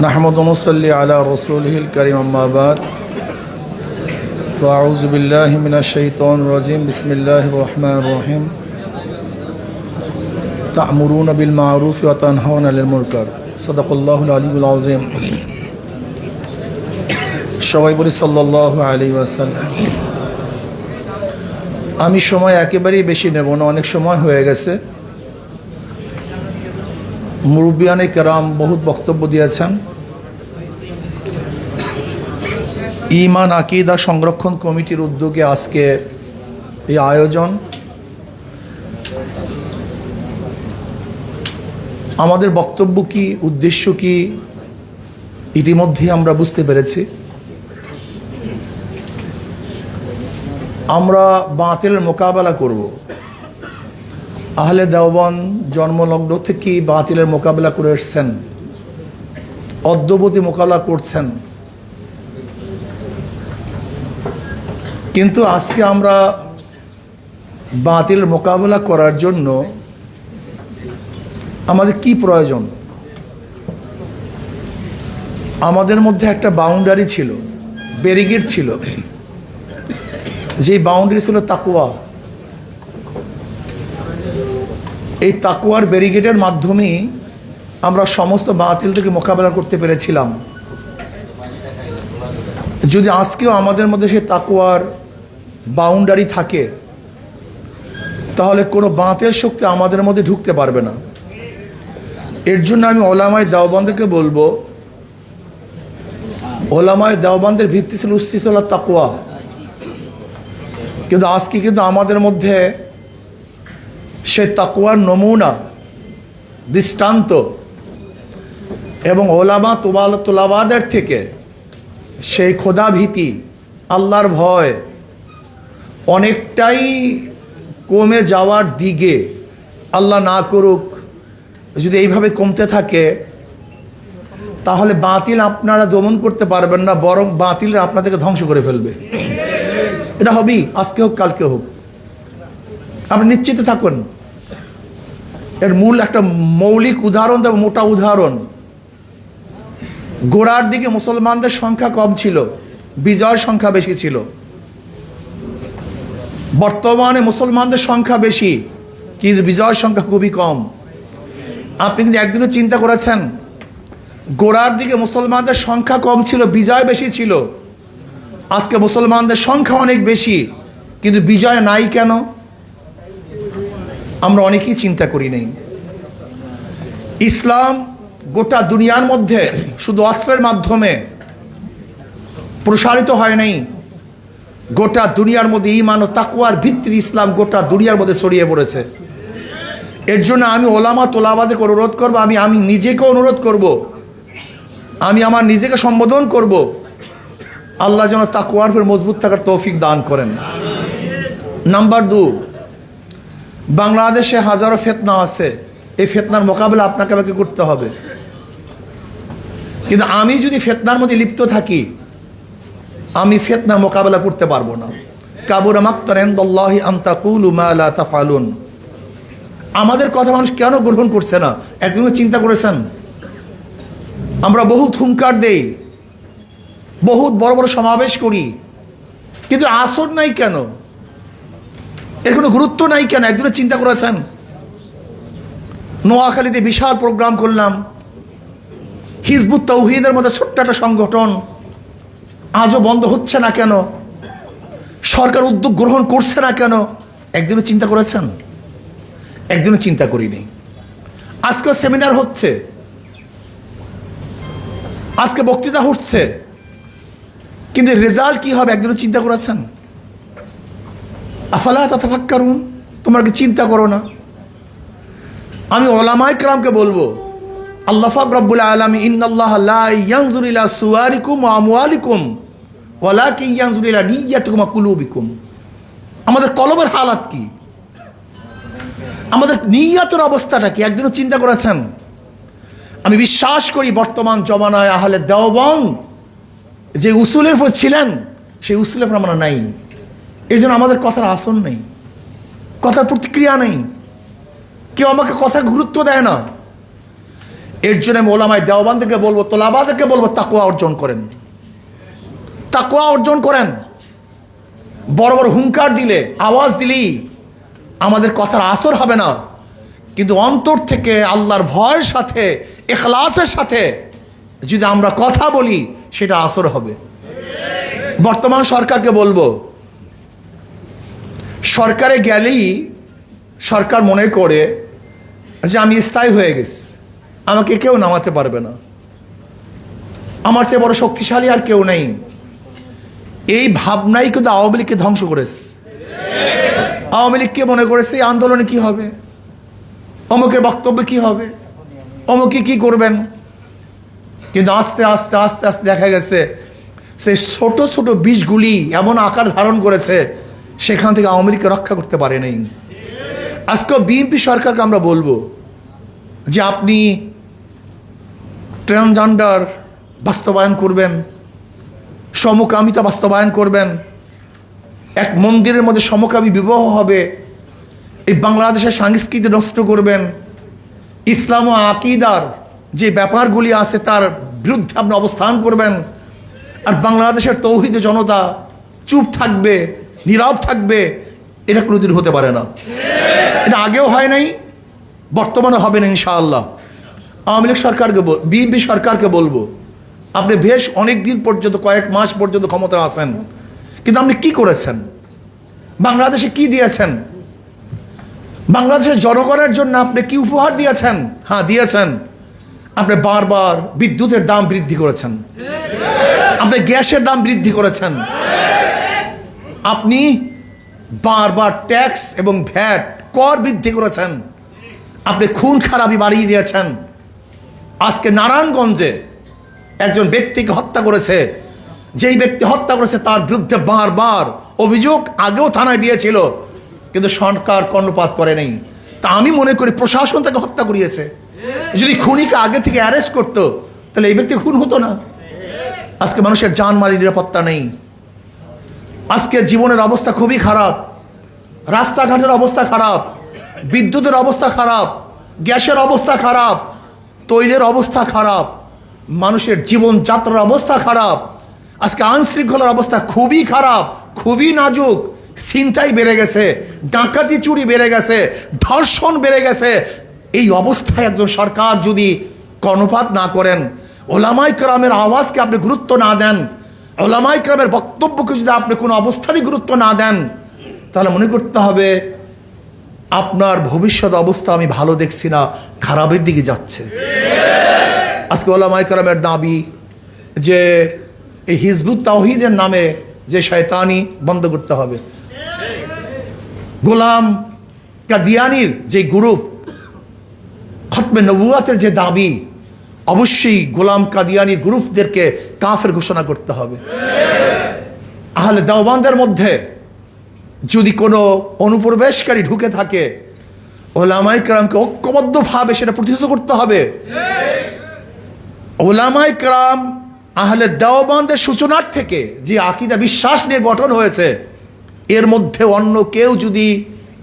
नहमदु नुसल्ली अला रसूलिहिल करीम अम्मा बाद व अऊज़ु बिल्लाहि मिनश शैतानिर रजीम बिस्मिल्लाहिर रहमानिर रहीम तअमुरूना बिल मारूफ व तनहाउना अनिल मुनकर सदाकाल्लाहुल अलियुल अज़ीम। সবাই বলি সাল্লাল্লাহু আলাইহি ওয়াসাল্লাম। আমি সময় একেবারেই বেশি নেব না, অনেক সময় হয়ে গেছে। মুরব্বিয়ানে কেরাম বহুত বক্তব্য দিয়েছেন। ঈমান আকীদা সংরক্ষণ কমিটির উদ্যোগে আজকে এই আয়োজন। আমাদের বক্তব্য কি, উদ্দেশ্য কি, ইতিমধ্যে আমরা বুঝতে পেরেছি। আমরা বাতিলের মোকাবেলা করব। আহলে দেওবন্দ জন্মলগ্ন থেকেই বাতিলের মোকাবেলা করে এসছেন, অদ্যবধি মোকাবেলা করছেন। কিন্তু আজকে আমরা বাতিলের মোকাবেলা করার জন্য আমাদের কি প্রয়োজন? আমাদের মধ্যে একটা বাউন্ডারি ছিল, ব্যারিকেড ছিল। যে বাউন্ডারি ছিল তাকওয়া। এই তাকওয়ার ব্যারিকেডের মাধ্যমেই আমরা সমস্ত বাতিল থেকে মোকাবেলা করতে পেরেছিলাম। যদি আজকেও আমাদের মধ্যে সেই তাকওয়ার বাউন্ডারি থাকে, তাহলে কোনো বাতিল শক্তি আমাদের মধ্যে ঢুকতে পারবে না। এর জন্য আমি ওলামায়ে দেওবন্দকে বলবো, ওলামায়ে দেওবন্দের ভিত্তি ছিল উসসিস আলা তাকওয়া। কিন্তু আজকে কিন্তু আমাদের মধ্যে সে তাকওয়ার নমুনা, দৃষ্টান্ত এবং ওলামা তোলাবাদের থেকে সেই খোদা ভীতি, আল্লাহর ভয় অনেকটাই কমে যাওয়ার দিকে। আল্লাহ না করুক, যদি এইভাবে কমতে থাকে তাহলে বাতিল আপনারা দমন করতে পারবেন না, বরং বাতিল আপনাদেরকে ধ্বংস করে ফেলবে। এটা হবেই, আজকে হোক কালকে হোক, আপনি নিশ্চিত থাকুন। এর মূল একটা মৌলিক উদাহরণ দেব, মোটা উদাহরণ। গোড়ার দিকে মুসলমানদের সংখ্যা কম ছিল, বিজয়ের সংখ্যা বেশি ছিল। বর্তমানে মুসলমানদের সংখ্যা বেশি, কিন্তু বিজয়ের সংখ্যা খুবই কম। আপনি কিন্তু একদিনও চিন্তা করেছেন, গোড়ার দিকে মুসলমানদের সংখ্যা কম ছিল, বিজয় বেশি ছিল। আজকে মুসলমানদের সংখ্যা অনেক বেশি, কিন্তু বিজয় নাই কেন? আমরা অনেকেই চিন্তা করি নাই। ইসলাম গোটা দুনিয়ার মধ্যে শুধু অস্ত্রের মাধ্যমে প্রসারিত হয় নাই, গোটা দুনিয়ার মধ্যে ঈমান ও তাকওয়ার ভিত্তিতে ইসলাম গোটা দুনিয়ার মধ্যে ছড়িয়ে পড়েছে। এর জন্য আমি ওলামা তোলাবাদেরকে অনুরোধ করব, আমি নিজেকে অনুরোধ করব, আমি আমার নিজেকে সম্বোধন করব, আল্লাহ যেন তাকওয়ার উপর মজবুত থাকার তৌফিক দান করেন। নাম্বার 2, বাংলাদেশে হাজারো ফিতনা আছে। এই ফিতনার মোকাবেলা আপনাকে আমাকে করতে হবে। কিন্তু আমি যদি ফিতনার মধ্যে লিপ্ত থাকি, আমি ফিতনার মোকাবেলা করতে পারবো না। কাবুরা মাকতান ইনদাল্লাহি আন তাকুলু মা লা তাফআলুন। আমাদের কথা মানুষ কেন গ্রহণ করছে না? একদিন চিন্তা করেছেন? আমরা বহুত হুঙ্কার দেই, বহুত বড় বড় সমাবেশ করি, কিন্তু আসর নাই কেন? এর কোনো গুরুত্ব নাই কেন? একদিনও চিন্তা করেছেন? নোয়াখালীতে বিশাল প্রোগ্রাম করলাম, হিজবুত তাওহীদের মধ্যে ছোট্ট একটা সংগঠন, আজও বন্ধ হচ্ছে না কেন? সরকার উদ্যোগ গ্রহণ করছে না কেন? একদিনও চিন্তা করেছেন? একদিনও চিন্তা করিনি। আজকে সেমিনার হচ্ছে, আজকে বক্তৃতা হচ্ছে, কিন্তু রেজাল্ট কি হবে একদিনও চিন্তা করেছেন? আফালা তাতাফাক্কারুন, তোমরা কি চিন্তা করো না? আমি ওলামায়ে কেরামকে বলবো, আল্লাহ পাক রব্বুল আলামিন ইন্নাল্লাহা লা ইয়ানজুরু ইলা সুওয়ারিকুম ওয়া আমওয়ালিকুম ওয়ালাকিন ইয়ানজুরু ইলা নিয়্যাতিকুম ওয়া কুলুবিকুম। আমাদের কলবের হালাত কি, আমাদের নিয়্যাতের অবস্থাটা কি, একদিনও চিন্তা করেছেন? আমি বিশ্বাস করি বর্তমান জমানায় আহলে দেওবন্দ যে উসুলের উপর ছিলেন, সেই উসুলের উপর আমরা নাই। এই জন্য আমাদের কথার আসন নেই, কথার প্রতিক্রিয়া নেই। কেউ আমাকে কথা গুরুত্ব দেয় না। এর জন্য আমি ওলামায়ে দেওবন্দকে বলবো, তোলাবাদেরকে বলবো, তাকওয়া অর্জন করেন, তাকওয়া অর্জন করেন। বড় বড় হুঙ্কার দিলে, আওয়াজ দিলেই আমাদের কথার আসর হবে না, কিন্তু অন্তর থেকে আল্লাহর ভয়ের সাথে, ইখলাসের সাথে যদি আমরা কথা বলি, সেটা আসর হবে। বর্তমান সরকারকে বলবো, সরকারে গেলেই সরকার মনে করে যে আমি স্থায়ী হয়ে গেছি, আমাকে কেউ নামাতে পারবে না, আমার চেয়ে বড় শক্তিশালী আর কেউ নেই। এই ভাবনাই কিন্তু আওয়ামী লীগকে ধ্বংস করেছে। আওয়ামী লীগকে মনে করেছে এই আন্দোলনে কি হবে, অমুকের বক্তব্য কি হবে, অমুকে কি করবেন। কিন্তু আস্তে আস্তে আস্তে আস্তে দেখা গেছে সেই ছোট ছোট বিষগুলি এমন আকার ধারণ করেছে, সেখান থেকে আওয়ামী লীগকে রক্ষা করতে পারে নাই। আজকে বিএনপি সরকারকে আমরা বলবো যে আপনি ট্রান্সজেন্ডার বাস্তবায়ন করবেন, সমকামিতা বাস্তবায়ন করবেন, এক মন্দিরের মধ্যে সমকামী বিবাহ হবে, এই বাংলাদেশের সংস্কৃতি নষ্ট করবেন, ইসলাম ও আকিদার যে ব্যাপারগুলি আছে তার বিরুদ্ধে আপনি অবস্থান করবেন, আর বাংলাদেশের তৌহিদ জনতা চুপ থাকবে, নীরব থাকবে, এটা কোনোদিন হতে পারে না। এটা আগেও হয় নাই, বর্তমানে হবে না ইনশাআল্লাহ। আওয়ামী লীগ সরকারকে, বিএনপি সরকারকে বলবো, আপনি বেশ অনেক দিন পর্যন্ত, কয়েক মাস পর্যন্ত ক্ষমতা আছেন, কিন্তু আপনি কি করেছেন, বাংলাদেশে কি দিয়েছেন, বাংলাদেশের জনগণের জন্য আপনি কি উপহার দিয়েছেন? হ্যাঁ দিয়েছেন, আপনি বারবার বিদ্যুতের দাম বৃদ্ধি করেছেন, আপনি গ্যাসের দাম বৃদ্ধি করেছেন, আপনি বারবার ট্যাক্স এবং ভ্যাট কর বৃদ্ধি করেছেন, আপনি খুন খারাপি বাড়িয়ে দিয়েছেন। আজকে নারায়ণগঞ্জে একজন ব্যক্তিকে হত্যা করেছে, যেই ব্যক্তি হত্যা করেছে তার বিরুদ্ধে বারবার অভিযোগ আগেও থানায় দিয়েছিল, কিন্তু সরকার কর্ণপাত করে নেই। তা আমি মনে করি প্রশাসন তাকে হত্যা করিয়েছে। যদি খুনিকে আগে থেকে অ্যারেস্ট করতো, তাহলে এই ব্যক্তি খুন হতো না। আজকে মানুষের জানমালের নিরাপত্তা নেই, আজকে জীবনের অবস্থা খুবই খারাপ, রাস্তাঘাটের অবস্থা খারাপ, বিদ্যুতের অবস্থা খারাপ, গ্যাসের অবস্থা খারাপ, তৈলের অবস্থা খারাপ, মানুষের জীবনযাত্রার অবস্থা খারাপ। আজকে আইনশৃঙ্খলার অবস্থা খুবই খারাপ, খুবই নাজুক, ছিনতাই বেড়ে গেছে, ডাকাতি চুরি বেড়ে গেছে, ধর্ষণ বেড়ে গেছে। এই অবস্থায় একজন সরকার যদি কর্ণপাত না করেন, ওলামায়ে কেরামের আওয়াজকে আপনি গুরুত্ব না দেন, ওলামায়ে কেরামের বক্তব্যকে যদি আপনি কোনো অবস্থারই গুরুত্ব না দেন, তাহলে মনে করতে হবে আপনার ভবিষ্যৎ অবস্থা আমি ভালো দেখছি না, খারাপের দিকে যাচ্ছে। আজকে ওলামায়ে কেরামের দাবি যে এই হিজবুত তাওহীদের নামে যে শয়তানি বন্ধ করতে হবে। গোলাম কাদিয়ানির যে গ্রুপ, খতমে নবুয়াতের যে দাবি, অবশ্যই গোলাম কাদিয়ানির গ্রুপদেরকে কাফের ঘোষণা করতে হবে। আহলে দেওবন্দের মধ্যে যদি কোনো অনুপ্রবেশকারী ঢুকে থাকে, ওলামায়ে কেরামকে ঐক্যবদ্ধভাবে সেটা প্রতিহত করতে হবে। ওলামায়ে কেরাম আহলে দেওবন্দের সূচনার থেকে যে আকীদা বিশ্বাস নিয়ে গঠন হয়েছে, এর মধ্যে অন্য কেউ যদি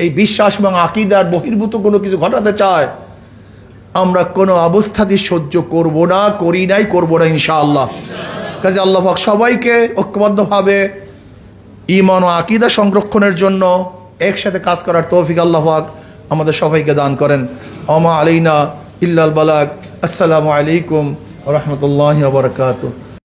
এই বিশ্বাস এবং আকীদার বহির্ভূত কোনো কিছু ঘটাতে চায়, আমরা কোনো অবস্থাতেই সহ্য করব না, করি নাই, করবো না ইনশাআল্লাহ। কাজে আল্লাহ পাক সবাইকে ঐক্যবদ্ধভাবে ঈমান ও আকীদা সংরক্ষণের জন্য একসাথে কাজ করার তৌফিক আল্লাহ পাক আমাদের সবাইকে দান করেন। ওমা আলাইনা ইল্লাল বালাগ। আসসালামু আলাইকুম ওয়া রাহমাতুল্লাহি ওয়া বারাকাতুহু।